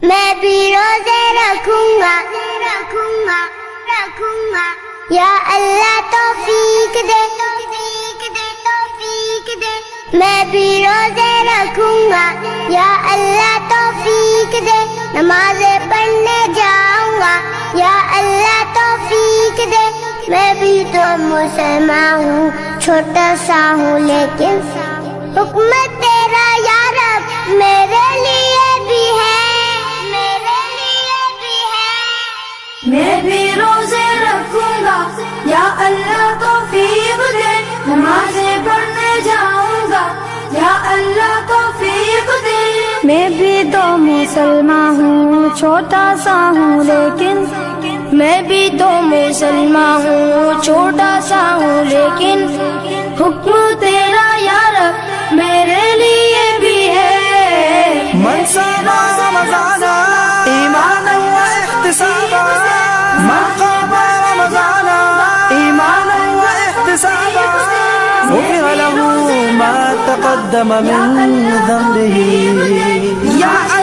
میں بھی روزے رکھوں گا یا اللہ توفیق دے میں بھی روزے رکھوں گا یا اللہ توفیق دے نمازیں پڑھنے جاؤں گا یا اللہ توفیق دے میں بھی تو مسلمان ہوں چھوٹا سا ہوں لیکن حکم تیرا یا رب میرے لیے بھی ہے میں بھی روزے رکھوں گا یا اللہ توفیق دے نمازیں پڑھنے جاؤں گا یا اللہ توفیق دے میں بھی تو مسلمان ہوں چھوٹا سا ہوں لیکن میں بھی تو مسلمان ہوں چھوٹا سا ہوں لیکن حکم تیرا یا رب میرے لیے بھی ہے من صام رمضان ایمانا واحتسابا من قام رمضان ایمانا واحتسابا غفر له ما تقدم من ذنبه یا